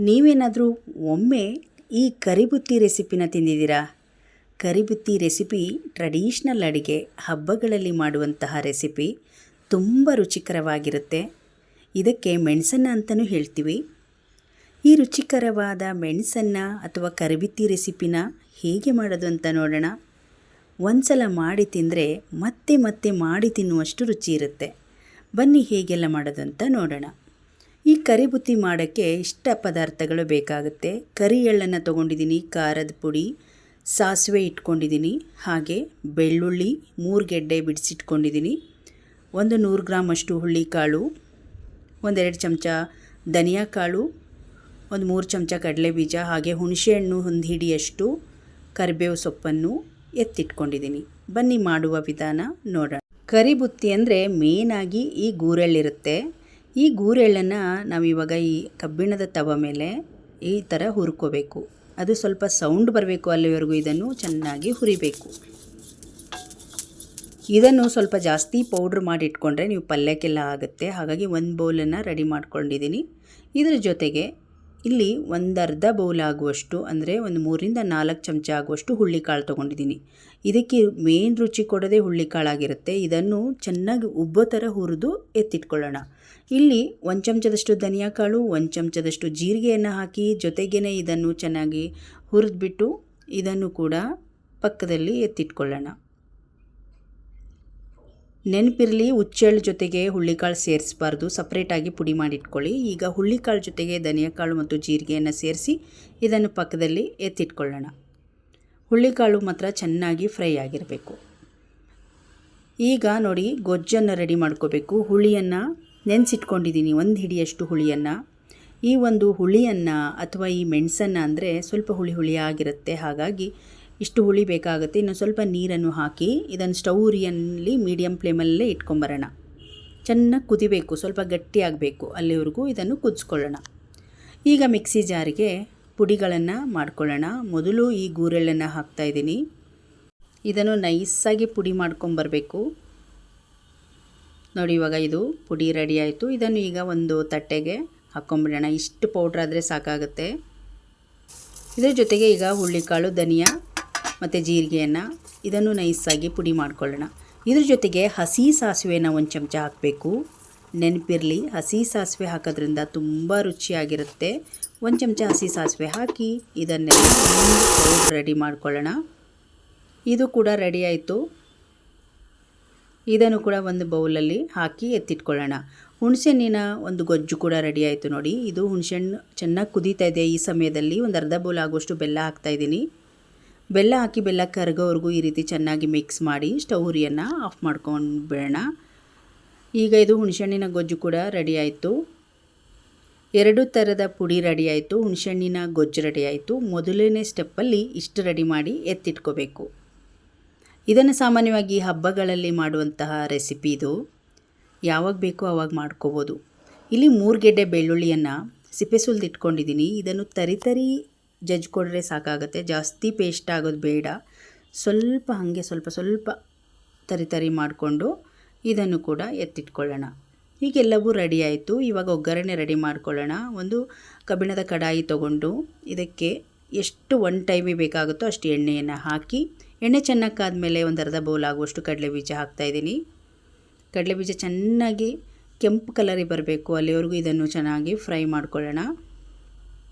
ನೀವೇನಾದರೂ ಒಮ್ಮೆ ಈ ಕರಿಬುತ್ತಿ ರೆಸಿಪಿನ ತಿಂದಿದ್ದೀರಾ? ಕರಿಬುತ್ತಿ ರೆಸಿಪಿ ಟ್ರೆಡಿಷ್ನಲ್ ಅಡುಗೆ, ಹಬ್ಬಗಳಲ್ಲಿ ಮಾಡುವಂತಹ ರೆಸಿಪಿ. ತುಂಬ ರುಚಿಕರವಾಗಿರುತ್ತೆ. ಇದಕ್ಕೆ ಮೆಣಸನ್ನು ಅಂತಲೂ ಹೇಳ್ತೀವಿ. ಈ ರುಚಿಕರವಾದ ಮೆಣಸನ್ನು ಅಥವಾ ಕರಿಬುತ್ತಿ ರೆಸಿಪಿನ ಹೇಗೆ ಮಾಡೋದು ಅಂತ ನೋಡೋಣ. ಒಂದ್ಸಲ ಮಾಡಿ ತಿಂದರೆ ಮತ್ತೆ ಮತ್ತೆ ಮಾಡಿ ತಿನ್ನುವಷ್ಟು ರುಚಿ ಇರುತ್ತೆ. ಬನ್ನಿ ಹೇಗೆಲ್ಲ ಮಾಡೋದು ಅಂತ ನೋಡೋಣ. ಈ ಕರಿಬುತ್ತಿ ಮಾಡೋಕ್ಕೆ ಇಷ್ಟ ಪದಾರ್ಥಗಳು ಬೇಕಾಗುತ್ತೆ. ಕರಿ ಎಳ್ಳನ್ನು ತೊಗೊಂಡಿದ್ದೀನಿ, ಖಾರದ ಪುಡಿ, ಸಾಸಿವೆ ಇಟ್ಕೊಂಡಿದ್ದೀನಿ, ಹಾಗೆ ಬೆಳ್ಳುಳ್ಳಿ 3 ಗೆಡ್ಡೆ ಬಿಡಿಸಿಟ್ಕೊಂಡಿದ್ದೀನಿ, 100 ಗ್ರಾಮ್ ಅಷ್ಟು ಹುಳ್ಳಿಕಾಳು, 2 ಚಮಚ ಧನಿಯಾ ಕಾಳು, 3 ಚಮಚ ಕಡಲೆಬೀಜ, ಹಾಗೆ ಹುಣಸೆಹಣ್ಣು 1 ಹಿಡಿಯಷ್ಟು ಕರಿಬೇವು ಸೊಪ್ಪನ್ನು ಎತ್ತಿಟ್ಕೊಂಡಿದ್ದೀನಿ. ಬನ್ನಿ ಮಾಡುವ ವಿಧಾನ ನೋಡೋಣ. ಕರಿಬುತ್ತಿ ಅಂದರೆ ಮೇನಾಗಿ ಈ ಗೂರೆಳ್ಳಿರುತ್ತೆ. ಈ ಗೂರೆಳ್ಳನ್ನು ನಾವಿವಾಗ ಈ ಕಬ್ಬಿಣದ ತವ ಮೇಲೆ ಈ ಥರ ಹುರ್ಕೋಬೇಕು. ಅದು ಸ್ವಲ್ಪ ಸೌಂಡ್ ಬರಬೇಕು, ಅಲ್ಲಿವರೆಗೂ ಇದನ್ನು ಚೆನ್ನಾಗಿ ಹುರಿಬೇಕು. ಇದನ್ನು ಸ್ವಲ್ಪ ಜಾಸ್ತಿ ಪೌಡ್ರ್ ಮಾಡಿ ಇಟ್ಕೊಂಡ್ರೆ ನೀವು ಪಲ್ಯಕ್ಕೆಲ್ಲ ಆಗುತ್ತೆ. ಹಾಗಾಗಿ 1 ಬೌಲನ್ನು ರೆಡಿ ಮಾಡ್ಕೊಂಡಿದ್ದೀನಿ. ಇದರ ಜೊತೆಗೆ ಇಲ್ಲಿ 1/2 ಬೌಲ್ ಆಗುವಷ್ಟು, ಅಂದರೆ 3 ರಿಂದ 4 ಚಮಚ ಆಗುವಷ್ಟು ಹುಳ್ಳಿಕಾಳು ತೊಗೊಂಡಿದ್ದೀನಿ. ಇದಕ್ಕೆ ಮೇನ್ ರುಚಿ ಕೊಡೋದೇ ಹುಳ್ಳಿಕಾಳಾಗಿರುತ್ತೆ. ಇದನ್ನು ಚೆನ್ನಾಗಿ ಉಬ್ಬೋ ಥರ ಹುರಿದು ಎತ್ತಿಟ್ಕೊಳ್ಳೋಣ. ಇಲ್ಲಿ 1 ಚಮಚದಷ್ಟು ಧನಿಯಾ ಕಾಳು, 1 ಚಮಚದಷ್ಟು ಜೀರಿಗೆಯನ್ನು ಹಾಕಿ ಜೊತೆಗೇ ಇದನ್ನು ಚೆನ್ನಾಗಿ ಹುರಿದ್ಬಿಟ್ಟು ಇದನ್ನು ಕೂಡ ಪಕ್ಕದಲ್ಲಿ ಎತ್ತಿಟ್ಕೊಳ್ಳೋಣ. ನೆನಪಿರಲಿ, ಹುಚ್ಚೆಳ್ಳು ಜೊತೆಗೆ ಹುಳ್ಳಿಕಾಳು ಸೇರಿಸಬಾರ್ದು, ಸಪ್ರೇಟಾಗಿ ಪುಡಿ ಮಾಡಿಟ್ಕೊಳ್ಳಿ. ಈಗ ಹುಳ್ಳಿಕಾಳು ಜೊತೆಗೆ ಧನಿಯಾಕಾಳು ಮತ್ತು ಜೀರಿಗೆಯನ್ನು ಸೇರಿಸಿ ಇದನ್ನು ಪಕ್ಕದಲ್ಲಿ ಎತ್ತಿಟ್ಕೊಳ್ಳೋಣ. ಹುಳ್ಳಿಕಾಳು ಮಾತ್ರ ಚೆನ್ನಾಗಿ ಫ್ರೈ ಆಗಿರಬೇಕು. ಈಗ ನೋಡಿ, ಗೊಜ್ಜನ್ನು ರೆಡಿ ಮಾಡ್ಕೋಬೇಕು. ಹುಳಿಯನ್ನು ನೆನೆಸಿಟ್ಕೊಂಡಿದ್ದೀನಿ, 1 ಹಿಡಿಯಷ್ಟು ಹುಳಿಯನ್ನು. ಈ ಒಂದು ಹುಳಿಯನ್ನು ಅಥವಾ ಈ ಮೆಣಸನ್ನು ಅಂದರೆ ಸ್ವಲ್ಪ ಹುಳಿ ಆಗಿರುತ್ತೆ, ಹಾಗಾಗಿ ಇಷ್ಟು ಹುಳಿ ಬೇಕಾಗುತ್ತೆ. ಇನ್ನು ಸ್ವಲ್ಪ ನೀರನ್ನು ಹಾಕಿ ಇದನ್ನು ಸ್ಟವ್ ಉರಿಯಲ್ಲಿ ಮೀಡಿಯಮ್ ಫ್ಲೇಮಲ್ಲೇ ಇಟ್ಕೊಂಬರೋಣ. ಚೆನ್ನಾಗಿ ಕುದಿಬೇಕು, ಸ್ವಲ್ಪ ಗಟ್ಟಿಯಾಗಬೇಕು, ಅಲ್ಲಿವರೆಗೂ ಇದನ್ನು ಕುದಿಸ್ಕೊಳ್ಳೋಣ. ಈಗ ಮಿಕ್ಸಿ ಜಾರಿಗೆ ಪುಡಿಗಳನ್ನು ಮಾಡ್ಕೊಳ್ಳೋಣ. ಮೊದಲು ಈ ಗೂರೆಳ್ಳನ್ನು ಹಾಕ್ತಾಯಿದ್ದೀನಿ. ಇದನ್ನು ನೈಸಾಗಿ ಪುಡಿ ಮಾಡ್ಕೊಂಬರಬೇಕು. ನೋಡಿ, ಇವಾಗ ಇದು ಪುಡಿ ರೆಡಿ ಆಯಿತು. ಇದನ್ನು ಈಗ ಒಂದು ತಟ್ಟೆಗೆ ಹಾಕ್ಕೊಂಬಿಡೋಣ. ಇಷ್ಟು ಪೌಡ್ರ್ ಆದರೆ ಸಾಕಾಗುತ್ತೆ. ಇದರ ಜೊತೆಗೆ ಈಗ ಹುಳ್ಳಿಕಾಳು, ಧನಿಯಾ ಮತ್ತು ಜೀರಿಗೆಯನ್ನು ಇದನ್ನು ನೈಸಾಗಿ ಪುಡಿ ಮಾಡ್ಕೊಳ್ಳೋಣ. ಇದ್ರ ಜೊತೆಗೆ ಹಸಿ ಸಾಸಿವೆನ 1 ಚಮಚ ಹಾಕಬೇಕು. ನೆನಪಿರಲಿ, ಹಸಿ ಸಾಸಿವೆ ಹಾಕೋದ್ರಿಂದ ತುಂಬ ರುಚಿಯಾಗಿರುತ್ತೆ. 1 ಚಮಚ ಹಸಿ ಸಾಸಿವೆ ಹಾಕಿ ಇದನ್ನೆಲ್ಲ ಪೌಡ್ರ್ ರೆಡಿ ಮಾಡ್ಕೊಳ್ಳೋಣ. ಇದು ಕೂಡ ರೆಡಿ ಆಯಿತು. ಇದನ್ನು ಕೂಡ ಒಂದು ಬೌಲಲ್ಲಿ ಹಾಕಿ ಎತ್ತಿಟ್ಕೊಳ್ಳೋಣ. ಹುಣಸೆಹಣ್ಣಿನ ಒಂದು ಗೊಜ್ಜು ಕೂಡ ರೆಡಿ ಆಯಿತು. ನೋಡಿ, ಇದು ಹುಣಸೆಹಣ್ಣು ಚೆನ್ನಾಗಿ ಕುದೀತಾ ಇದೆ. ಈ ಸಮಯದಲ್ಲಿ 1/2 ಬೌಲ್ ಆಗುವಷ್ಟು ಬೆಲ್ಲ ಹಾಕ್ತಾಯಿದ್ದೀನಿ. ಬೆಲ್ಲ ಹಾಕಿ ಬೆಲ್ಲ ಕರಗೋವರೆಗೂ ಈ ರೀತಿ ಚೆನ್ನಾಗಿ ಮಿಕ್ಸ್ ಮಾಡಿ ಸ್ಟವ್ ಉರಿಯನ್ನು ಆಫ್ ಮಾಡ್ಕೊಂಡು ಬಿಡೋಣ. ಈಗ ಇದು ಹುಣಸೆಹಣ್ಣಿನ ಗೊಜ್ಜು ಕೂಡ ರೆಡಿ ಆಯಿತು. 2 ಥರದ ಪುಡಿ ರೆಡಿ ಆಯಿತು. ಹುಣಸೆಹಣ್ಣಿನ ಗೊಜ್ಜು ರೆಡಿ ಆಯಿತು. ಮೊದಲನೇ ಸ್ಟೆಪ್ಪಲ್ಲಿ ಇಷ್ಟು ರೆಡಿ ಮಾಡಿ ಎತ್ತಿಟ್ಕೋಬೇಕು. ಇದನ್ನು ಸಾಮಾನ್ಯವಾಗಿ ಹಬ್ಬಗಳಲ್ಲಿ ಮಾಡುವಂತಹ ರೆಸಿಪಿ ಇದು. ಯಾವಾಗ ಬೇಕೋ ಆವಾಗ ಮಾಡ್ಕೋಬೋದು. ಇಲ್ಲಿ 3 ಗೆಡ್ಡೆ ಬೆಳ್ಳುಳ್ಳಿಯನ್ನು ಸಿಪ್ಪೆ ಸುಲಿದಿಟ್ಕೊಂಡಿದ್ದೀನಿ. ಇದನ್ನು ತರಿ ಜಜ್ಜಿಕೊಂಡ್ರೆ ಸಾಕಾಗುತ್ತೆ, ಜಾಸ್ತಿ ಪೇಸ್ಟ್ ಆಗೋದು ಬೇಡ. ಸ್ವಲ್ಪ ಹಾಗೆ ಸ್ವಲ್ಪ ತರಿ ಮಾಡಿಕೊಂಡು ಇದನ್ನು ಕೂಡ ಎತ್ತಿಟ್ಕೊಳ್ಳೋಣ. ಹೀಗೆಲ್ಲವೂ ರೆಡಿ ಆಯಿತು. ಇವಾಗ ಒಗ್ಗರಣೆ ರೆಡಿ ಮಾಡ್ಕೊಳ್ಳೋಣ. ಒಂದು ಕಬ್ಬಿಣದ ಕಡಾಯಿ ತೊಗೊಂಡು ಇದಕ್ಕೆ ಎಷ್ಟು 1 ಟೈಮಿಗೆ ಬೇಕಾಗುತ್ತೋ ಅಷ್ಟು ಎಣ್ಣೆಯನ್ನು ಹಾಕಿ, ಎಣ್ಣೆ ಚೆನ್ನಾಗಿ ಕಾದ್ಮೇಲೆ 1/2 ಬೌಲ್ ಆಗುವಷ್ಟು ಕಡಲೆಬೀಜ ಹಾಕ್ತಾಯಿದ್ದೀನಿ. ಕಡಲೆಬೀಜ ಚೆನ್ನಾಗಿ ಕೆಂಪು ಕಲರಿಗೆ ಬರಬೇಕು, ಅಲ್ಲಿವರೆಗೂ ಇದನ್ನು ಚೆನ್ನಾಗಿ ಫ್ರೈ ಮಾಡ್ಕೊಳ್ಳೋಣ.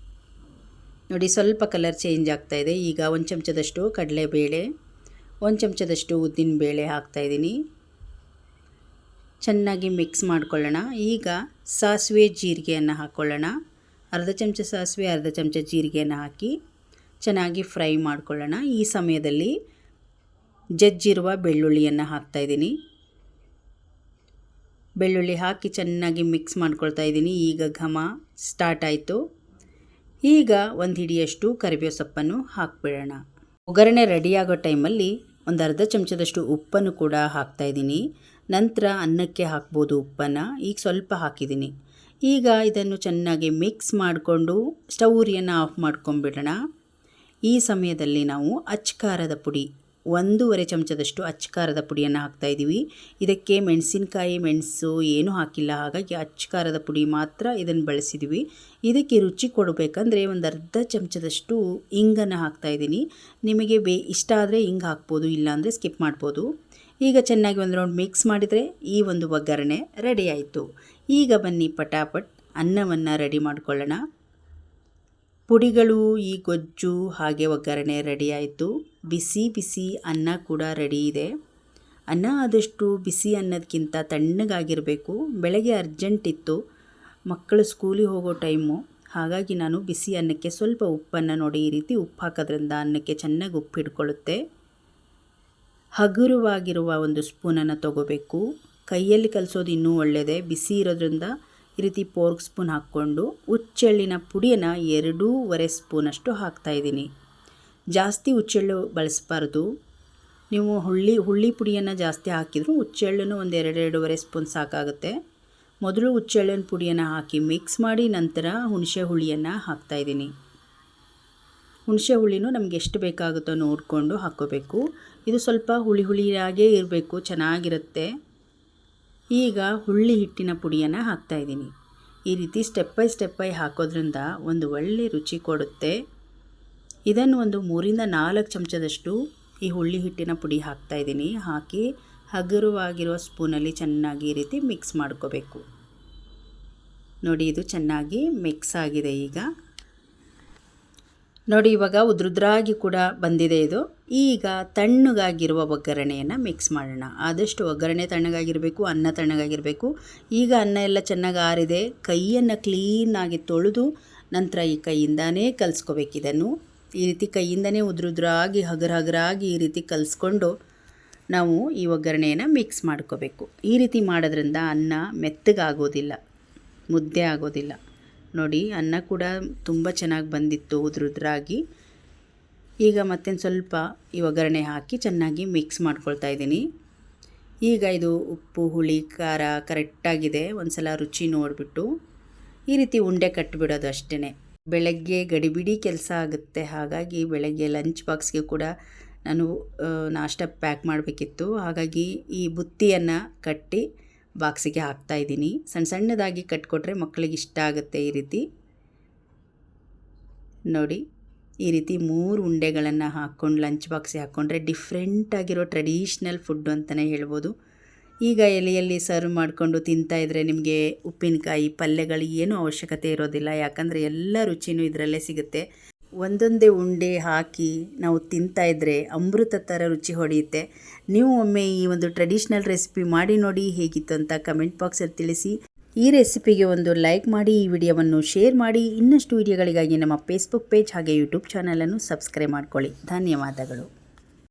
ನೋಡಿ, ಸ್ವಲ್ಪ ಕಲರ್ ಚೇಂಜ್ ಆಗ್ತಾಯಿದೆ. ಈಗ 1 ಚಮಚದಷ್ಟು ಕಡಲೆಬೇಳೆ, 1 ಚಮಚದಷ್ಟು ಉದ್ದಿನಬೇಳೆ ಹಾಕ್ತಾಯಿದ್ದೀನಿ. ಚೆನ್ನಾಗಿ ಮಿಕ್ಸ್ ಮಾಡ್ಕೊಳ್ಳೋಣ. ಈಗ ಸಾಸಿವೆ ಜೀರಿಗೆಯನ್ನು ಹಾಕ್ಕೊಳ್ಳೋಣ. ಅರ್ಧ ಚಮಚ ಸಾಸಿವೆ, ಅರ್ಧ ಚಮಚ ಜೀರಿಗೆಯನ್ನು ಹಾಕಿ ಚೆನ್ನಾಗಿ ಫ್ರೈ ಮಾಡ್ಕೊಳ್ಳೋಣ. ಈ ಸಮಯದಲ್ಲಿ ಜಜ್ಜಿರುವ ಬೆಳ್ಳುಳ್ಳಿಯನ್ನು ಹಾಕ್ತಾಯಿದ್ದೀನಿ. ಬೆಳ್ಳುಳ್ಳಿ ಹಾಕಿ ಚೆನ್ನಾಗಿ ಮಿಕ್ಸ್ ಮಾಡ್ಕೊಳ್ತಾ ಇದ್ದೀನಿ. ಈಗ ಘಮ ಸ್ಟಾರ್ಟ್ ಆಯಿತು. ಈಗ 1 ಹಿಡಿಯಷ್ಟು ಕರಿಬೇವು ಸೊಪ್ಪನ್ನು ಹಾಕಿಬಿಡೋಣ. ಒಗ್ಗರಣೆ ರೆಡಿಯಾಗೋ ಟೈಮಲ್ಲಿ 1/2 ಚಮಚದಷ್ಟು ಉಪ್ಪನ್ನು ಕೂಡ ಹಾಕ್ತಾಯಿದ್ದೀನಿ. ನಂತರ ಅನ್ನಕ್ಕೆ ಹಾಕ್ಬೋದು ಉಪ್ಪನ್ನು. ಈಗ ಸ್ವಲ್ಪ ಹಾಕಿದ್ದೀನಿ. ಈಗ ಇದನ್ನು ಚೆನ್ನಾಗಿ ಮಿಕ್ಸ್ ಮಾಡಿಕೊಂಡು ಸ್ಟವ್ ಉರಿಯನ್ನು ಆಫ್ ಮಾಡ್ಕೊಂಬಿಡೋಣ. ಈ ಸಮಯದಲ್ಲಿ ನಾವು ಅಚ್ಚ ಖಾರದ ಪುಡಿ 1.5 ಚಮಚದಷ್ಟು ಅಚ್ಚ ಖಾರದ ಪುಡಿಯನ್ನು ಹಾಕ್ತಾಯಿದ್ದೀವಿ. ಇದಕ್ಕೆ ಮೆಣಸಿನಕಾಯಿ ಮೆಣಸು ಏನೂ ಹಾಕಿಲ್ಲ, ಹಾಗಾಗಿ ಅಚ್ಚ ಖಾರದ ಪುಡಿ ಮಾತ್ರ ಇದನ್ನು ಬಳಸಿದ್ದೀವಿ. ಇದಕ್ಕೆ ರುಚಿ ಕೊಡಬೇಕಂದ್ರೆ ಒಂದು ಅರ್ಧ ಚಮಚದಷ್ಟು ಇಂಗನ್ನು ಹಾಕ್ತಾಯಿದ್ದೀನಿ. ನಿಮಗೆ ಇಷ್ಟ ಆದರೆ ಇಂಗು ಹಾಕ್ಬೋದು, ಇಲ್ಲಾಂದರೆ ಸ್ಕಿಪ್ ಮಾಡ್ಬೋದು. ಈಗ ಚೆನ್ನಾಗಿ ಒಂದು ರೌಂಡ್ ಮಿಕ್ಸ್ ಮಾಡಿದರೆ ಈ ಒಂದು ಒಗ್ಗರಣೆ ರೆಡಿ ಆಯಿತು. ಈಗ ಬನ್ನಿ ಪಟಾಪಟ್ ಅನ್ನವನ್ನು ರೆಡಿ ಮಾಡ್ಕೊಳ್ಳೋಣ. ಪುಡಿಗಳು, ಈ ಗೊಜ್ಜು ಹಾಗೆ ಒಗ್ಗರಣೆ ರೆಡಿ ಆಯಿತು. ಬಿಸಿ ಬಿಸಿ ಅನ್ನ ಕೂಡ ರೆಡಿ ಇದೆ. ಅನ್ನ ಆದಷ್ಟು ಬಿಸಿ ಅನ್ನೋದಕ್ಕಿಂತ ತಣ್ಣಗಾಗಿರಬೇಕು. ಬೆಳಗ್ಗೆ ಅರ್ಜೆಂಟ್ ಇತ್ತು, ಮಕ್ಕಳು ಸ್ಕೂಲಿಗೆ ಹೋಗೋ ಟೈಮು, ಹಾಗಾಗಿ ನಾನು ಬಿಸಿ ಅನ್ನಕ್ಕೆ ಸ್ವಲ್ಪ ಉಪ್ಪನ್ನು ನೋಡಿ ಈ ರೀತಿ ಉಪ್ಪು ಹಾಕೋದ್ರಿಂದ ಅನ್ನಕ್ಕೆ ಚೆನ್ನಾಗಿ ಉಪ್ಪು ಹಿಡ್ಕೊಳ್ಳುತ್ತೆ. ಹಗುರವಾಗಿರುವ ಒಂದು ಸ್ಪೂನನ್ನು ತೊಗೋಬೇಕು. ಕೈಯಲ್ಲಿ ಕಲಿಸೋದು ಇನ್ನೂ ಒಳ್ಳೆಯದೇ. ಬಿಸಿ ಇರೋದ್ರಿಂದ ಈ ರೀತಿ ಪೋರ್ಕ್ ಸ್ಪೂನ್ ಹಾಕ್ಕೊಂಡು ಹುಚ್ಚೆಳ್ಳಿನ ಪುಡಿಯನ್ನು 2.5 ಸ್ಪೂನಷ್ಟು ಹಾಕ್ತಾಯಿದ್ದೀನಿ. ಜಾಸ್ತಿ ಹುಚ್ಚೆಳ್ಳು ಬಳಸಬಾರ್ದು. ನೀವು ಹುಳ್ಳಿ ಪುಡಿಯನ್ನು ಜಾಸ್ತಿ ಹಾಕಿದರೂ ಹುಚ್ಚೆಳ್ಳನ್ನು ಒಂದು 2.5 ಸ್ಪೂನ್ ಸಾಕಾಗುತ್ತೆ. ಮೊದಲು ಹುಚ್ಚೆಳ್ಳಿನ ಪುಡಿಯನ್ನು ಹಾಕಿ ಮಿಕ್ಸ್ ಮಾಡಿ ನಂತರ ಹುಣಸೆ ಹುಳಿಯನ್ನು ಹಾಕ್ತಾಯಿದ್ದೀನಿ. ಹುಣಸೆ ಹುಳಿನೂ ನಮಗೆ ಎಷ್ಟು ಬೇಕಾಗುತ್ತೋ ನೋಡಿಕೊಂಡು ಹಾಕ್ಕೋಬೇಕು. ಇದು ಸ್ವಲ್ಪ ಹುಳಿಯಾಗೇ ಇರಬೇಕು, ಚೆನ್ನಾಗಿರುತ್ತೆ. ಈಗ ಹುಳ್ಳಿ ಹಿಟ್ಟಿನ ಪುಡಿಯನ್ನು ಹಾಕ್ತಾಯಿದ್ದೀನಿ. ಈ ರೀತಿ ಸ್ಟೆಪ್ ಬೈ ಹಾಕೋದ್ರಿಂದ ಒಂದು ಒಳ್ಳೆ ರುಚಿ ಕೊಡುತ್ತೆ. ಇದನ್ನು ಒಂದು 3-4 ಚಮಚದಷ್ಟು ಈ ಹುಳ್ಳಿ ಹಿಟ್ಟಿನ ಪುಡಿ ಹಾಕ್ತಾಯಿದ್ದೀನಿ. ಹಾಕಿ ಹಗುರವಾಗಿರುವ ಸ್ಪೂನಲ್ಲಿ ಚೆನ್ನಾಗಿ ಈ ರೀತಿ ಮಿಕ್ಸ್ ಮಾಡ್ಕೋಬೇಕು. ನೋಡಿ, ಇದು ಚೆನ್ನಾಗಿ ಮಿಕ್ಸ್ ಆಗಿದೆ. ಈಗ ನೋಡಿ, ಇವಾಗ ಉದ್ರುದ್ರಾಗಿ ಕೂಡ ಬಂದಿದೆ ಇದು. ಈಗ ತಣ್ಣಗಾಗಿರುವ ಒಗ್ಗರಣೆಯನ್ನು ಮಿಕ್ಸ್ ಮಾಡೋಣ. ಆದಷ್ಟು ಒಗ್ಗರಣೆ ತಣ್ಣಗಾಗಿರಬೇಕು, ಅನ್ನ ತಣ್ಣಗಾಗಿರಬೇಕು. ಈಗ ಅನ್ನ ಎಲ್ಲ ಚೆನ್ನಾಗಿ ಆರಿದೆ. ಕೈಯನ್ನು ಕ್ಲೀನಾಗಿ ತೊಳೆದು ನಂತರ ಈ ಕೈಯಿಂದನೇ ಕಲಿಸ್ಕೋಬೇಕು. ಇದನ್ನು ಈ ರೀತಿ ಕೈಯಿಂದನೇ ಉದ್ರುದ್ರಾಗಿ ಹಗರಾಗಿ ಈ ರೀತಿ ಕಲಿಸ್ಕೊಂಡು ನಾವು ಈ ಒಗ್ಗರಣೆಯನ್ನು ಮಿಕ್ಸ್ ಮಾಡ್ಕೋಬೇಕು. ಈ ರೀತಿ ಮಾಡೋದ್ರಿಂದ ಅನ್ನ ಮೆತ್ತಗಾಗೋದಿಲ್ಲ, ಮುದ್ದೆ ಆಗೋದಿಲ್ಲ. ನೋಡಿ, ಅನ್ನ ಕೂಡ ತುಂಬ ಚೆನ್ನಾಗಿ ಬಂದಿತ್ತು ಉದ್ರುದ್ರಾಗಿ. ಈಗ ಮತ್ತೊಂದು ಸ್ವಲ್ಪ ಈ ಒಗ್ಗರಣೆ ಹಾಕಿ ಚೆನ್ನಾಗಿ ಮಿಕ್ಸ್ ಮಾಡ್ಕೊಳ್ತಾ ಇದ್ದೀನಿ. ಈಗ ಇದು ಉಪ್ಪು ಹುಳಿ ಖಾರ ಕರೆಕ್ಟಾಗಿದೆ. ಒಂದು ಸಲ ರುಚಿ ನೋಡಿಬಿಟ್ಟು ಈ ರೀತಿ ಉಂಡೆ ಕಟ್ಟಿಬಿಡೋದು ಅಷ್ಟೇ. ಬೆಳಗ್ಗೆ ಗಡಿಬಿಡಿ ಕೆಲಸ ಆಗುತ್ತೆ, ಹಾಗಾಗಿ ಬೆಳಗ್ಗೆ ಲಂಚ್ ಬಾಕ್ಸ್ಗೆ ಕೂಡ ನಾನು ನಾಷ್ಟ ಪ್ಯಾಕ್ ಮಾಡಬೇಕಿತ್ತು. ಹಾಗಾಗಿ ಈ ಬುತ್ತಿಯನ್ನು ಕಟ್ಟಿ ಬಾಕ್ಸಿಗೆ ಹಾಕ್ತಾಯಿದ್ದೀನಿ. ಸಣ್ಣದಾಗಿ ಕಟ್ಕೊಟ್ರೆ ಮಕ್ಕಳಿಗೆ ಇಷ್ಟ ಆಗುತ್ತೆ. ಈ ರೀತಿ ನೋಡಿ, ಈ ರೀತಿ 3 ಉಂಡೆಗಳನ್ನು ಹಾಕ್ಕೊಂಡು ಲಂಚ್ ಬಾಕ್ಸಿಗೆ ಹಾಕ್ಕೊಂಡ್ರೆ ಡಿಫ್ರೆಂಟಾಗಿರೋ ಟ್ರೆಡಿಷ್ನಲ್ ಫುಡ್ಡು ಅಂತಲೇ ಹೇಳ್ಬೋದು. ಈಗ ಎಲೆಯಲ್ಲಿ ಸರ್ವ್ ಮಾಡಿಕೊಂಡು ತಿಂತಾಯಿದ್ರೆ ನಿಮಗೆ ಉಪ್ಪಿನಕಾಯಿ ಪಲ್ಯಗಳು ಏನೂ ಅವಶ್ಯಕತೆ ಇರೋದಿಲ್ಲ, ಯಾಕಂದರೆ ಎಲ್ಲ ರುಚಿನೂ ಇದರಲ್ಲೇ ಸಿಗುತ್ತೆ. ಒಂದೊಂದೇ ಉಂಡೆ ಹಾಕಿ ನಾವು ತಿಂತಾಯಿದ್ರೆ ಅಮೃತ ಥರ ರುಚಿ ಹೊಡೆಯುತ್ತೆ. ನೀವು ಒಮ್ಮೆ ಈ ಒಂದು ಟ್ರೆಡಿಷ್ನಲ್ ರೆಸಿಪಿ ಮಾಡಿ ನೋಡಿ, ಹೇಗಿತ್ತು ಅಂತ ಕಮೆಂಟ್ ಬಾಕ್ಸಲ್ಲಿ ತಿಳಿಸಿ. ಈ ರೆಸಿಪಿಗೆ ಒಂದು ಲೈಕ್ ಮಾಡಿ, ಈ ವಿಡಿಯೋವನ್ನು ಶೇರ್ ಮಾಡಿ. ಇನ್ನಷ್ಟು ವಿಡಿಯೋಗಳಿಗಾಗಿ ನಮ್ಮ ಫೇಸ್ಬುಕ್ ಪೇಜ್ ಹಾಗೆ ಯೂಟ್ಯೂಬ್ ಚಾನಲನ್ನು ಸಬ್ಸ್ಕ್ರೈಬ್ ಮಾಡ್ಕೊಳ್ಳಿ. ಧನ್ಯವಾದಗಳು.